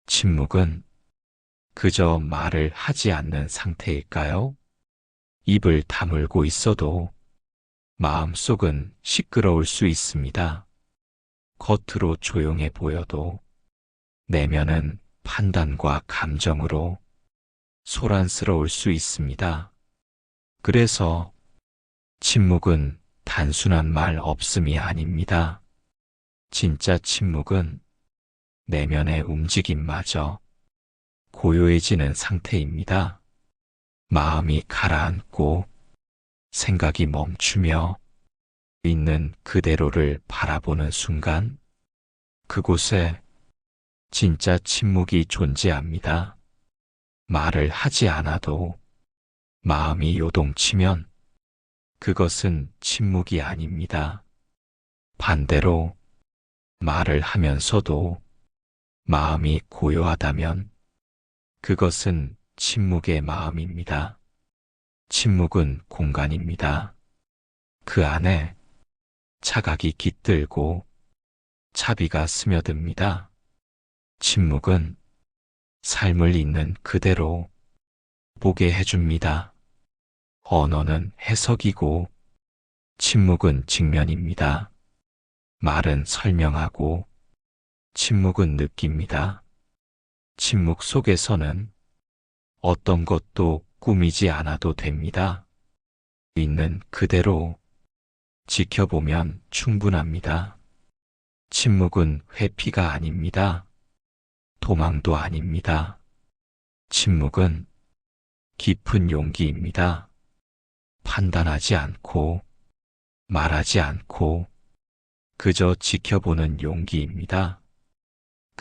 침묵은 그저 말을 하지 않는 상태일까요? 입을 다물고 있어도 마음속은 시끄러울 수 있습니다. 겉으로 조용해 보여도 내면은 판단과 감정으로 소란스러울 수 있습니다. 그래서 침묵은 단순한 말 없음이 아닙니다. 진짜 침묵은 내면의 움직임마저 고요해지는 상태입니다. 마음이 가라앉고 생각이 멈추며 있는 그대로를 바라보는 순간 그곳에 진짜 침묵이 존재합니다. 말을 하지 않아도 마음이 요동치면 그것은 침묵이 아닙니다. 반대로 말을 하면서도 마음이 고요하다면 그것은 침묵의 마음입니다. 침묵은 공간입니다. 그 안에 차각이 깃들고 차비가 스며듭니다. 침묵은 삶을 있는 그대로 보게 해줍니다. 언어는 해석이고 침묵은 직면입니다. 말은 설명하고 침묵은 느낍니다. 침묵 속에서는 어떤 것도 꾸미지 않아도 됩니다. 있는 그대로 지켜보면 충분합니다. 침묵은 회피가 아닙니다. 도망도 아닙니다. 침묵은 깊은 용기입니다. 판단하지 않고 말하지 않고 그저 지켜보는 용기입니다.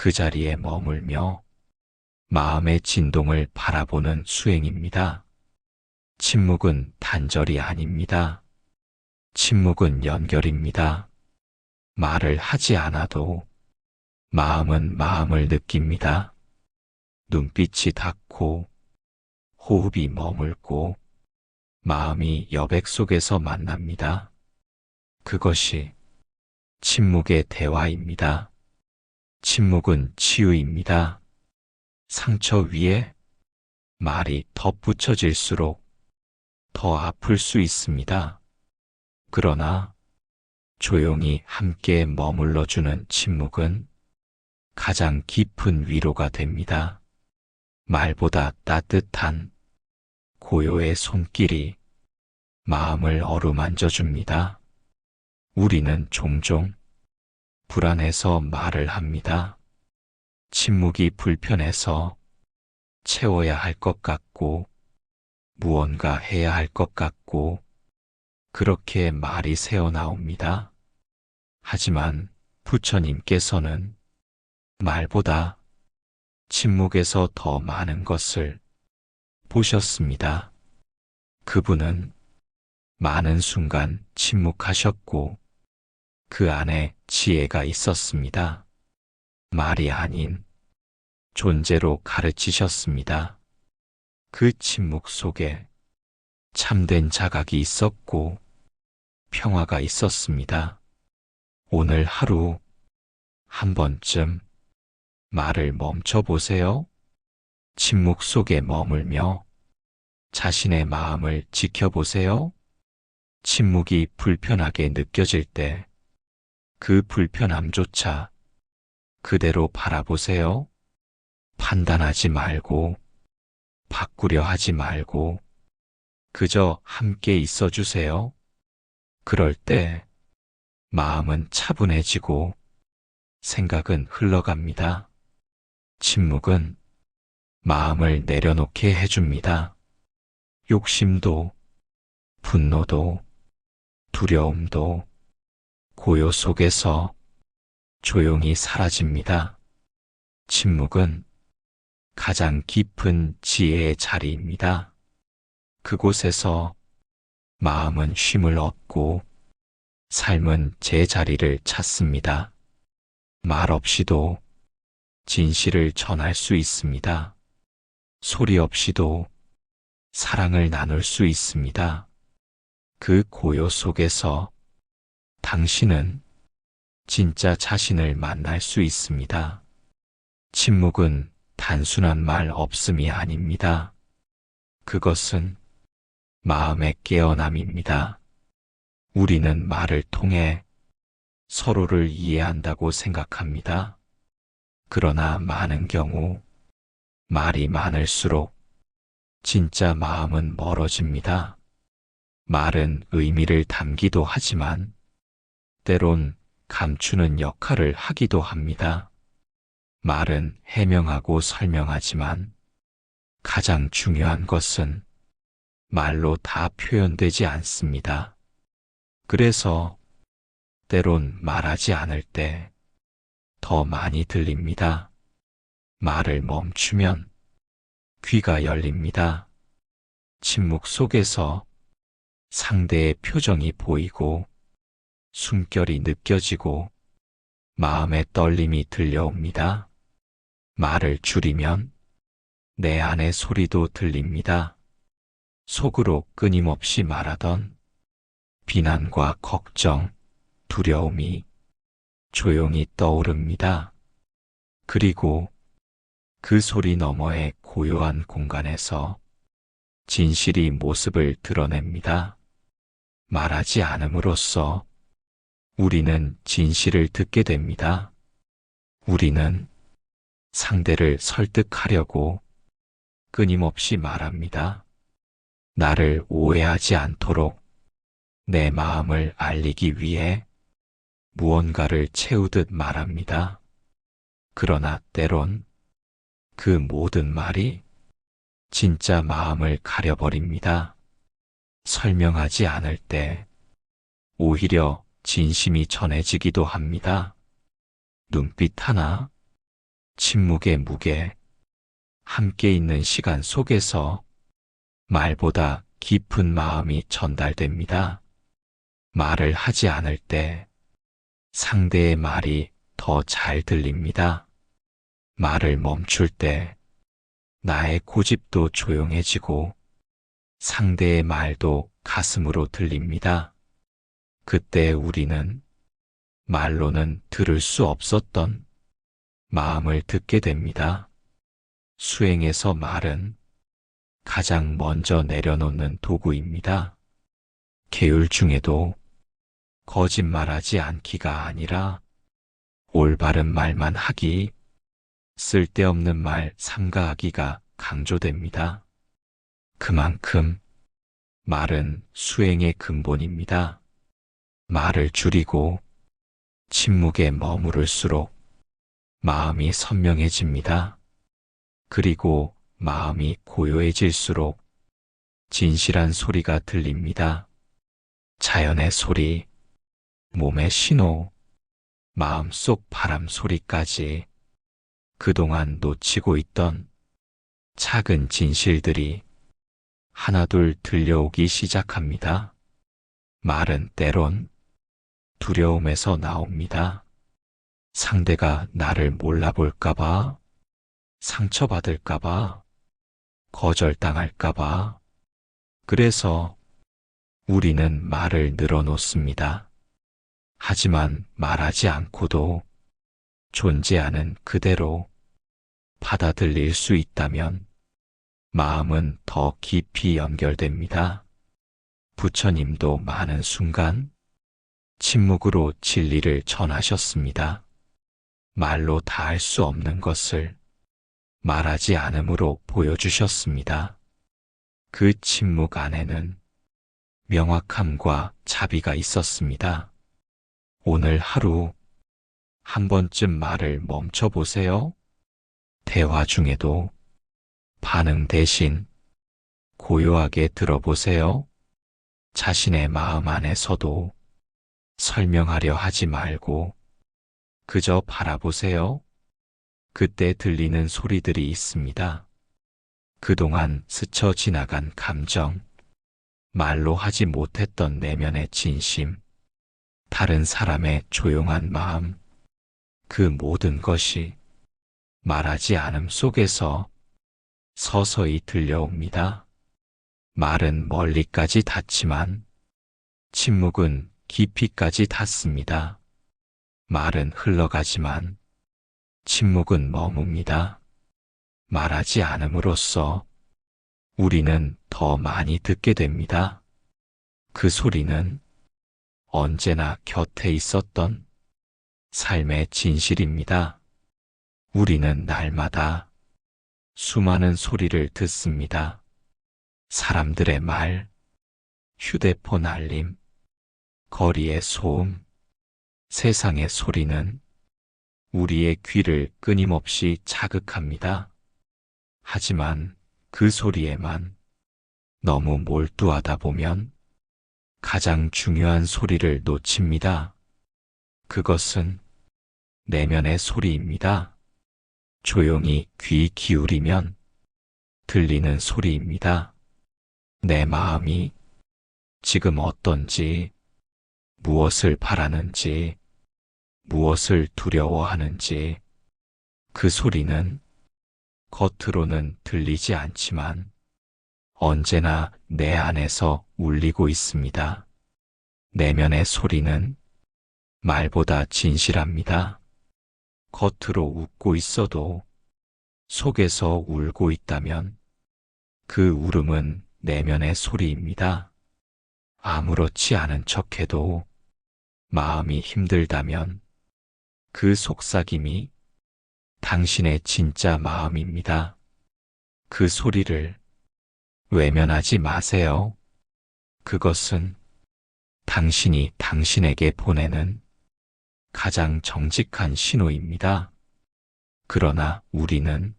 그 자리에 머물며 마음의 진동을 바라보는 수행입니다. 침묵은 단절이 아닙니다. 침묵은 연결입니다. 말을 하지 않아도 마음은 마음을 느낍니다. 눈빛이 닿고 호흡이 머물고 마음이 여백 속에서 만납니다. 그것이 침묵의 대화입니다. 침묵은 치유입니다. 상처 위에 말이 덧붙여질수록 더 아플 수 있습니다. 그러나 조용히 함께 머물러주는 침묵은 가장 깊은 위로가 됩니다. 말보다 따뜻한 고요의 손길이 마음을 어루만져 줍니다. 우리는 종종 불안해서 말을 합니다. 침묵이 불편해서 채워야 할 것 같고 무언가 해야 할 것 같고 그렇게 말이 새어나옵니다. 하지만 부처님께서는 말보다 침묵에서 더 많은 것을 보셨습니다. 그분은 많은 순간 침묵하셨고 그 안에 지혜가 있었습니다. 말이 아닌 존재로 가르치셨습니다. 그 침묵 속에 참된 자각이 있었고 평화가 있었습니다. 오늘 하루 한 번쯤 말을 멈춰보세요. 침묵 속에 머물며 자신의 마음을 지켜보세요. 침묵이 불편하게 느껴질 때 그 불편함조차 그대로 바라보세요. 판단하지 말고 바꾸려 하지 말고 그저 함께 있어 주세요. 그럴 때 마음은 차분해지고 생각은 흘러갑니다. 침묵은 마음을 내려놓게 해줍니다. 욕심도, 분노도, 두려움도 고요 속에서 조용히 사라집니다. 침묵은 가장 깊은 지혜의 자리입니다. 그곳에서 마음은 쉼을 얻고 삶은 제자리를 찾습니다. 말 없이도 진실을 전할 수 있습니다. 소리 없이도 사랑을 나눌 수 있습니다. 그 고요 속에서 당신은 진짜 자신을 만날 수 있습니다. 침묵은 단순한 말 없음이 아닙니다. 그것은 마음의 깨어남입니다. 우리는 말을 통해 서로를 이해한다고 생각합니다. 그러나 많은 경우 말이 많을수록 진짜 마음은 멀어집니다. 말은 의미를 담기도 하지만 때론 감추는 역할을 하기도 합니다. 말은 해명하고 설명하지만 가장 중요한 것은 말로 다 표현되지 않습니다. 그래서 때론 말하지 않을 때 더 많이 들립니다. 말을 멈추면 귀가 열립니다. 침묵 속에서 상대의 표정이 보이고 숨결이 느껴지고 마음의 떨림이 들려옵니다. 말을 줄이면 내 안의 소리도 들립니다. 속으로 끊임없이 말하던 비난과 걱정, 두려움이 조용히 떠오릅니다. 그리고 그 소리 너머의 고요한 공간에서 진실이 모습을 드러냅니다. 말하지 않음으로써 우리는 진실을 듣게 됩니다. 우리는 상대를 설득하려고 끊임없이 말합니다. 나를 오해하지 않도록 내 마음을 알리기 위해 무언가를 채우듯 말합니다. 그러나 때론 그 모든 말이 진짜 마음을 가려버립니다. 설명하지 않을 때 오히려 진심이 전해지기도 합니다. 눈빛 하나, 침묵의 무게, 함께 있는 시간 속에서 말보다 깊은 마음이 전달됩니다. 말을 하지 않을 때 상대의 말이 더 잘 들립니다. 말을 멈출 때 나의 고집도 조용해지고 상대의 말도 가슴으로 들립니다. 그때 우리는 말로는 들을 수 없었던 마음을 듣게 됩니다. 수행에서 말은 가장 먼저 내려놓는 도구입니다. 계율 중에도 거짓말하지 않기가 아니라 올바른 말만 하기, 쓸데없는 말 삼가하기가 강조됩니다. 그만큼 말은 수행의 근본입니다. 말을 줄이고 침묵에 머무를수록 마음이 선명해집니다. 그리고 마음이 고요해질수록 진실한 소리가 들립니다. 자연의 소리, 몸의 신호, 마음속 바람 소리까지 그동안 놓치고 있던 작은 진실들이 하나둘 들려오기 시작합니다. 말은 때론 두려움에서 나옵니다. 상대가 나를 몰라볼까봐, 상처받을까봐, 거절당할까봐. 그래서 우리는 말을 늘어놓습니다. 하지만 말하지 않고도 존재하는 그대로 받아들일 수 있다면 마음은 더 깊이 연결됩니다. 부처님도 많은 순간 침묵으로 진리를 전하셨습니다. 말로 다 할 수 없는 것을 말하지 않음으로 보여주셨습니다. 그 침묵 안에는 명확함과 자비가 있었습니다. 오늘 하루 한 번쯤 말을 멈춰보세요. 대화 중에도 반응 대신 고요하게 들어보세요. 자신의 마음 안에서도 설명하려 하지 말고 그저 바라보세요. 그때 들리는 소리들이 있습니다. 그동안 스쳐 지나간 감정, 말로 하지 못했던 내면의 진심, 다른 사람의 조용한 마음, 그 모든 것이 말하지 않음 속에서 서서히 들려옵니다. 말은 멀리까지 닿지만 침묵은 깊이까지 닿습니다. 말은 흘러가지만 침묵은 머뭅니다. 말하지 않음으로써 우리는 더 많이 듣게 됩니다. 그 소리는 언제나 곁에 있었던 삶의 진실입니다. 우리는 날마다 수많은 소리를 듣습니다. 사람들의 말, 휴대폰 알림, 거리의 소음, 세상의 소리는 우리의 귀를 끊임없이 자극합니다. 하지만 그 소리에만 너무 몰두하다 보면 가장 중요한 소리를 놓칩니다. 그것은 내면의 소리입니다. 조용히 귀 기울이면 들리는 소리입니다. 내 마음이 지금 어떤지, 무엇을 바라는지, 무엇을 두려워하는지, 그 소리는 겉으로는 들리지 않지만 언제나 내 안에서 울리고 있습니다. 내면의 소리는 말보다 진실합니다. 겉으로 웃고 있어도 속에서 울고 있다면 그 울음은 내면의 소리입니다. 아무렇지 않은 척해도 마음이 힘들다면 그 속삭임이 당신의 진짜 마음입니다. 그 소리를 외면하지 마세요. 그것은 당신이 당신에게 보내는 가장 정직한 신호입니다. 그러나 우리는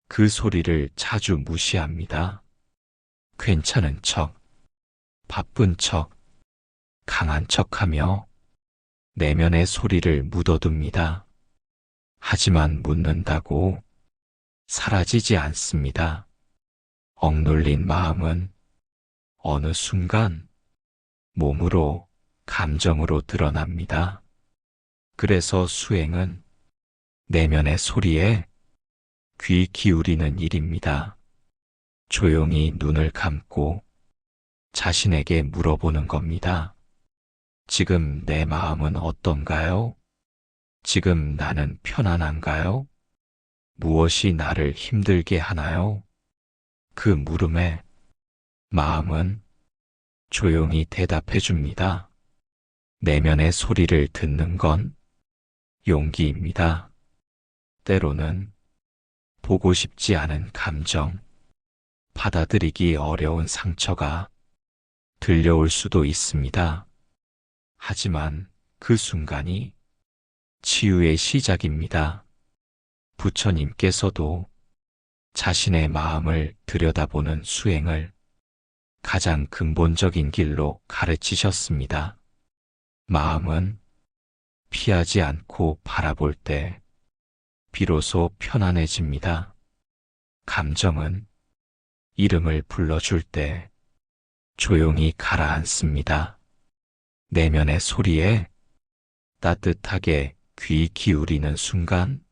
그 소리를 자주 무시합니다. 괜찮은 척, 바쁜 척, 강한 척하며 내면의 소리를 묻어둡니다. 하지만 묻는다고 사라지지 않습니다. 억눌린 마음은 어느 순간 몸으로, 감정으로 드러납니다. 그래서 수행은 내면의 소리에 귀 기울이는 일입니다. 조용히 눈을 감고 자신에게 물어보는 겁니다. 지금 내 마음은 어떤가요? 지금 나는 편안한가요? 무엇이 나를 힘들게 하나요? 그 물음에 마음은 조용히 대답해 줍니다. 내면의 소리를 듣는 건 용기입니다. 때로는 보고 싶지 않은 감정, 받아들이기 어려운 상처가 들려올 수도 있습니다. 하지만 그 순간이 치유의 시작입니다. 부처님께서도 자신의 마음을 들여다보는 수행을 가장 근본적인 길로 가르치셨습니다. 마음은 피하지 않고 바라볼 때 비로소 편안해집니다. 감정은 이름을 불러줄 때 조용히 가라앉습니다. 내면의 소리에 따뜻하게 귀 기울이는 순간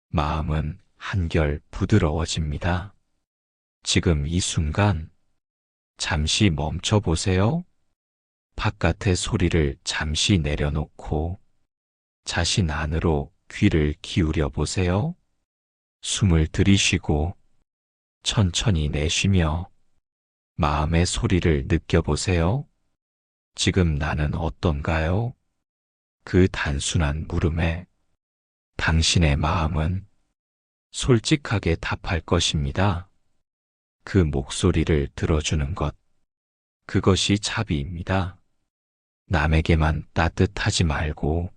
마음은 한결 부드러워집니다. 지금 이 순간 잠시 멈춰 보세요. 바깥의 소리를 잠시 내려놓고 자신 안으로 귀를 기울여 보세요. 숨을 들이쉬고 천천히 내쉬며 마음의 소리를 느껴보세요. 지금 나는 어떤가요? 그 단순한 물음에 당신의 마음은 솔직하게 답할 것입니다. 그 목소리를 들어주는 것, 그것이 자비입니다. 남에게만 따뜻하지 말고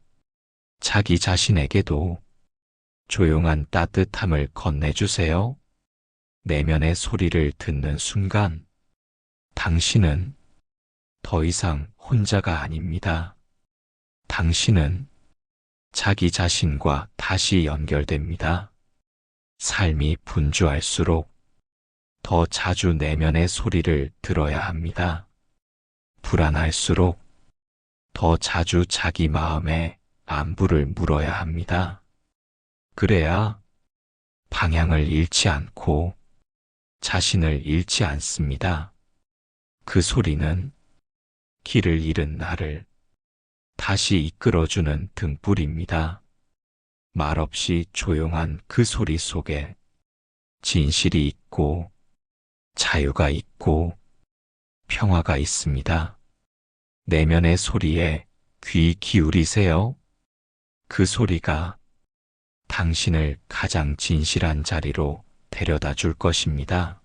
자기 자신에게도 조용한 따뜻함을 건네주세요. 내면의 소리를 듣는 순간 당신은 더 이상 혼자가 아닙니다. 당신은 자기 자신과 다시 연결됩니다. 삶이 분주할수록 더 자주 내면의 소리를 들어야 합니다. 불안할수록 더 자주 자기 마음에 안부를 물어야 합니다. 그래야 방향을 잃지 않고 자신을 잃지 않습니다. 그 소리는 길을 잃은 나를 다시 이끌어주는 등불입니다. 말없이 조용한 그 소리 속에 진실이 있고 자유가 있고 평화가 있습니다. 내면의 소리에 귀 기울이세요. 그 소리가 당신을 가장 진실한 자리로 데려다 줄 것입니다.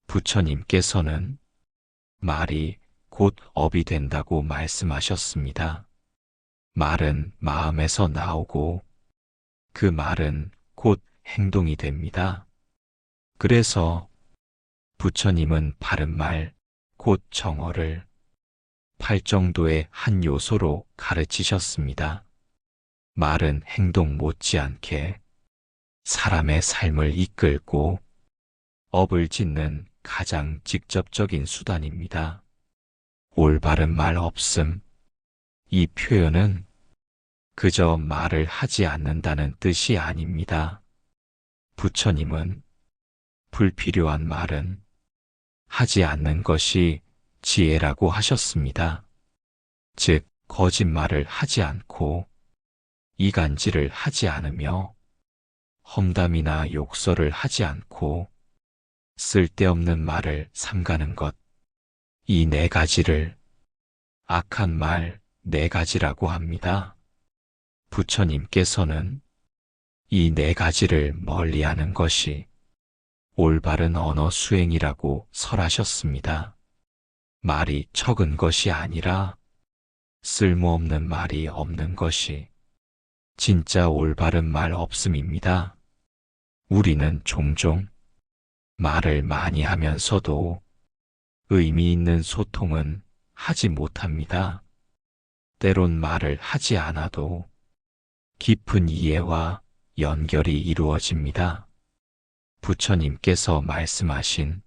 부처님께서는 말이 곧 업이 된다고 말씀하셨습니다. 말은 마음에서 나오고 그 말은 곧 행동이 됩니다. 그래서 부처님은 바른 말, 곧 정어를 팔정도의 한 요소로 가르치셨습니다. 말은 행동 못지않게 사람의 삶을 이끌고 업을 짓는 가장 직접적인 수단입니다. 올바른 말 없음. 이 표현은 그저 말을 하지 않는다는 뜻이 아닙니다. 부처님은 불필요한 말은 하지 않는 것이 지혜라고 하셨습니다. 즉, 거짓말을 하지 않고 이간질을 하지 않으며 험담이나 욕설을 하지 않고 쓸데없는 말을 삼가는 것. 이 네 가지를 악한 말 네 가지라고 합니다. 부처님께서는 이 네 가지를 멀리하는 것이 올바른 언어 수행이라고 설하셨습니다. 말이 적은 것이 아니라 쓸모없는 말이 없는 것이 진짜 올바른 말 없음입니다. 우리는 종종 말을 많이 하면서도 의미 있는 소통은 하지 못합니다. 때론 말을 하지 않아도 깊은 이해와 연결이 이루어집니다. 부처님께서 말씀하신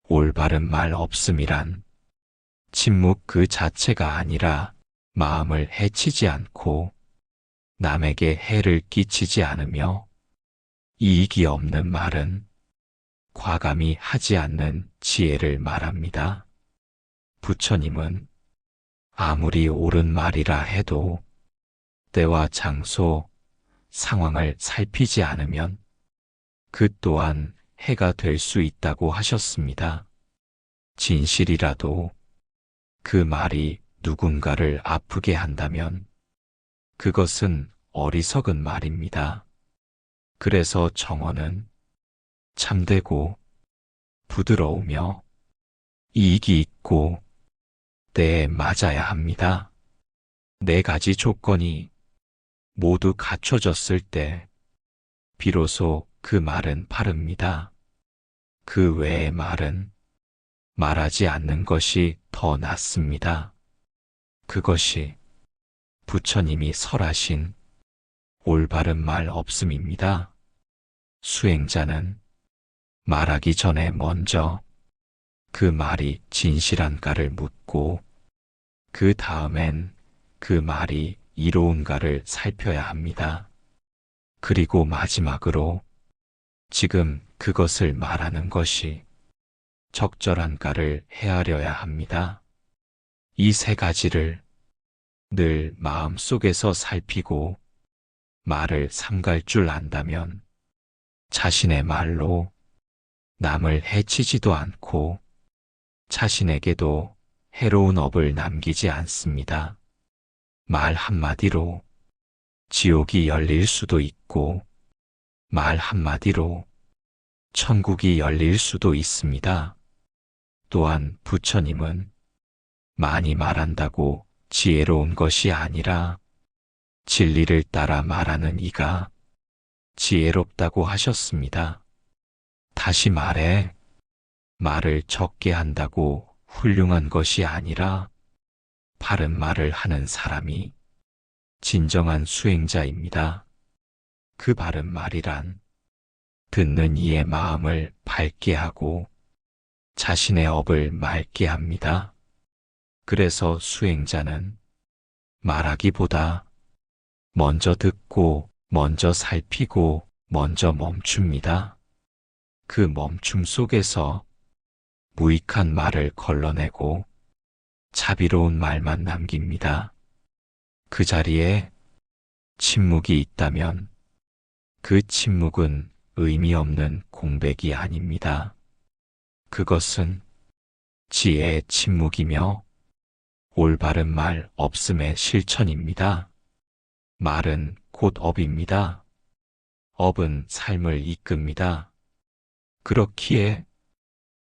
올바른 말 없음이란 침묵 그 자체가 아니라 마음을 해치지 않고 남에게 해를 끼치지 않으며 이익이 없는 말은 과감히 하지 않는 지혜를 말합니다. 부처님은 아무리 옳은 말이라 해도 때와 장소, 상황을 살피지 않으면 그 또한 해가 될 수 있다고 하셨습니다. 진실이라도 그 말이 누군가를 아프게 한다면 그것은 어리석은 말입니다. 그래서 정언은 참되고 부드러우며 이익이 있고 때에 맞아야 합니다. 네 가지 조건이 모두 갖춰졌을 때 비로소 그 말은 바릅니다. 그 외의 말은 말하지 않는 것이 더 낫습니다. 그것이 부처님이 설하신 올바른 말 없음입니다. 수행자는 말하기 전에 먼저 그 말이 진실한가를 묻고 그 다음엔 그 말이 이로운가를 살펴야 합니다. 그리고 마지막으로 지금 그것을 말하는 것이 적절한가를 헤아려야 합니다. 이 세 가지를 늘 마음속에서 살피고 말을 삼갈 줄 안다면 자신의 말로 남을 해치지도 않고 자신에게도 해로운 업을 남기지 않습니다. 말 한마디로 지옥이 열릴 수도 있고 말 한마디로 천국이 열릴 수도 있습니다. 또한 부처님은 많이 말한다고 지혜로운 것이 아니라 진리를 따라 말하는 이가 지혜롭다고 하셨습니다. 다시 말해, 말을 적게 한다고 훌륭한 것이 아니라 바른 말을 하는 사람이 진정한 수행자입니다. 그 바른 말이란 듣는 이의 마음을 밝게 하고 자신의 업을 맑게 합니다. 그래서 수행자는 말하기보다 먼저 듣고 먼저 살피고 먼저 멈춥니다. 그 멈춤 속에서 무익한 말을 걸러내고 자비로운 말만 남깁니다. 그 자리에 침묵이 있다면 그 침묵은 의미 없는 공백이 아닙니다. 그것은 지혜의 침묵이며 올바른 말 없음의 실천입니다. 말은 곧 업입니다. 업은 삶을 이끕니다. 그렇기에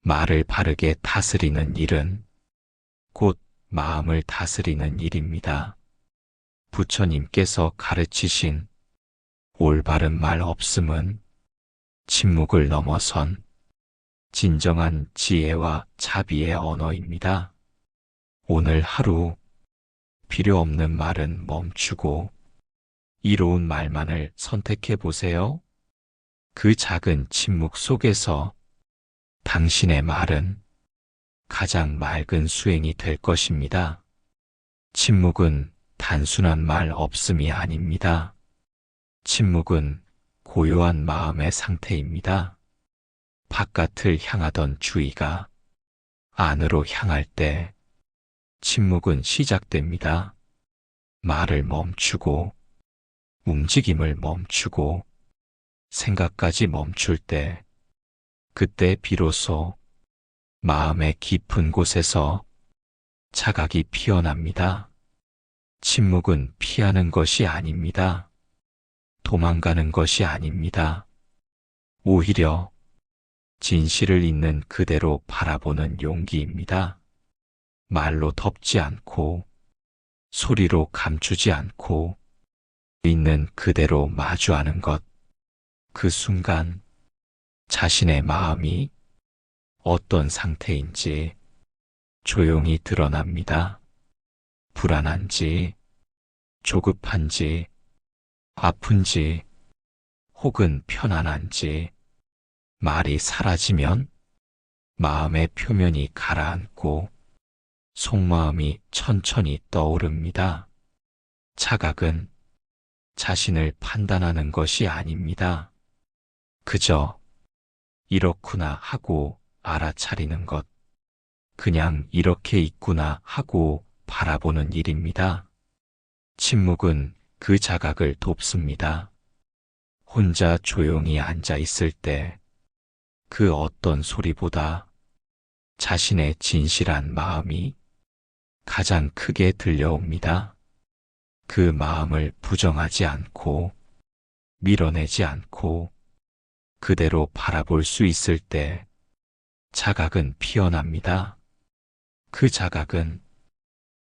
말을 바르게 다스리는 일은 곧 마음을 다스리는 일입니다. 부처님께서 가르치신 올바른 말 없음은 침묵을 넘어선 진정한 지혜와 자비의 언어입니다. 오늘 하루 필요 없는 말은 멈추고 이로운 말만을 선택해 보세요. 그 작은 침묵 속에서 당신의 말은 가장 맑은 수행이 될 것입니다. 침묵은 단순한 말 없음이 아닙니다. 침묵은 고요한 마음의 상태입니다. 바깥을 향하던 주의가 안으로 향할 때 침묵은 시작됩니다. 말을 멈추고 움직임을 멈추고 생각까지 멈출 때 그때 비로소 마음의 깊은 곳에서 자각이 피어납니다. 침묵은 피하는 것이 아닙니다. 도망가는 것이 아닙니다. 오히려 진실을 있는 그대로 바라보는 용기입니다. 말로 덮지 않고 소리로 감추지 않고 있는 그대로 마주하는 것. 그 순간 자신의 마음이 어떤 상태인지 조용히 드러납니다. 불안한지, 조급한지, 아픈지, 혹은 편안한지, 말이 사라지면 마음의 표면이 가라앉고 속마음이 천천히 떠오릅니다. 자각은 자신을 판단하는 것이 아닙니다. 그저 이렇구나 하고 알아차리는 것, 그냥 이렇게 있구나 하고 바라보는 일입니다. 침묵은 그 자각을 돕습니다. 혼자 조용히 앉아 있을 때 그 어떤 소리보다 자신의 진실한 마음이 가장 크게 들려옵니다. 그 마음을 부정하지 않고 밀어내지 않고 그대로 바라볼 수 있을 때 자각은 피어납니다. 그 자각은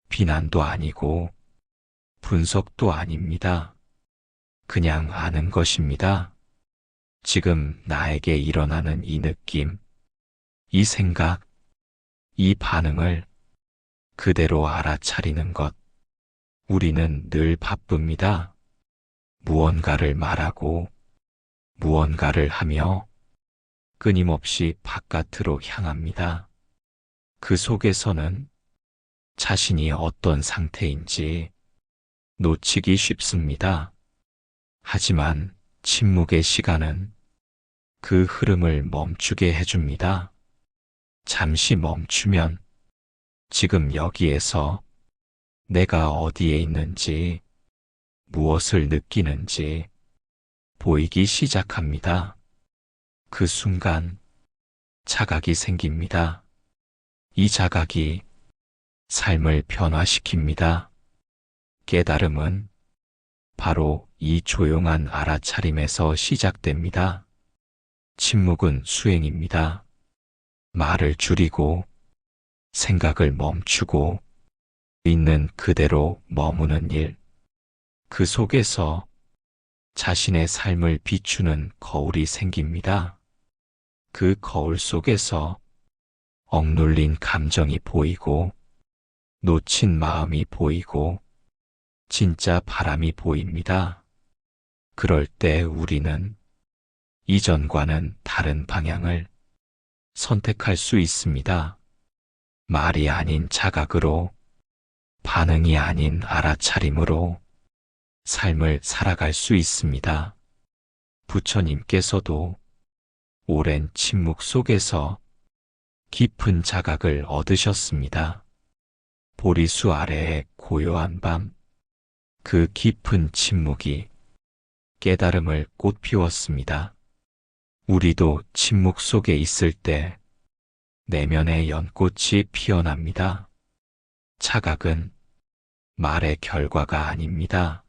비난도 아니고 분석도 아닙니다. 그냥 아는 것입니다. 지금 나에게 일어나는 이 느낌, 이 생각, 이 반응을 그대로 알아차리는 것. 우리는 늘 바쁩니다. 무언가를 말하고 무언가를 하며 끊임없이 바깥으로 향합니다. 그 속에서는 자신이 어떤 상태인지 놓치기 쉽습니다. 하지만 침묵의 시간은 그 흐름을 멈추게 해줍니다. 잠시 멈추면 지금 여기에서 내가 어디에 있는지, 무엇을 느끼는지 보이기 시작합니다. 그 순간 자각이 생깁니다. 이 자각이 삶을 변화시킵니다. 깨달음은 바로 이 조용한 알아차림에서 시작됩니다. 침묵은 수행입니다. 말을 줄이고 생각을 멈추고 있는 그대로 머무는 일. 그 속에서 자신의 삶을 비추는 거울이 생깁니다. 그 거울 속에서 억눌린 감정이 보이고 놓친 마음이 보이고 진짜 바람이 보입니다. 그럴 때 우리는 이전과는 다른 방향을 선택할 수 있습니다. 말이 아닌 자각으로, 반응이 아닌 알아차림으로 삶을 살아갈 수 있습니다. 부처님께서도 오랜 침묵 속에서 깊은 자각을 얻으셨습니다. 보리수 아래의 고요한 밤, 그 깊은 침묵이 깨달음을 꽃피웠습니다. 우리도 침묵 속에 있을 때 내면의 연꽃이 피어납니다. 자각은 말의 결과가 아닙니다.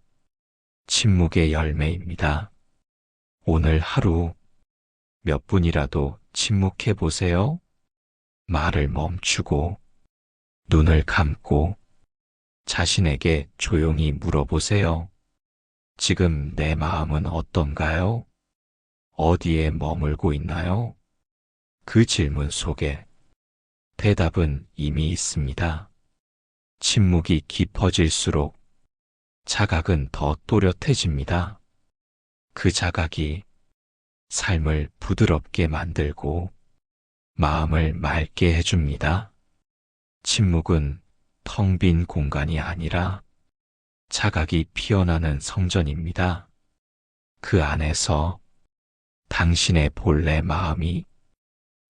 침묵의 열매입니다. 오늘 하루 몇 분이라도 침묵해 보세요. 말을 멈추고 눈을 감고 자신에게 조용히 물어보세요. 지금 내 마음은 어떤가요? 어디에 머물고 있나요? 그 질문 속에 대답은 이미 있습니다. 침묵이 깊어질수록 자각은 더 또렷해집니다. 그 자각이 삶을 부드럽게 만들고 마음을 맑게 해줍니다. 침묵은 텅 빈 공간이 아니라 자각이 피어나는 성전입니다. 그 안에서 당신의 본래 마음이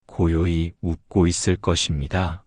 고요히 웃고 있을 것입니다.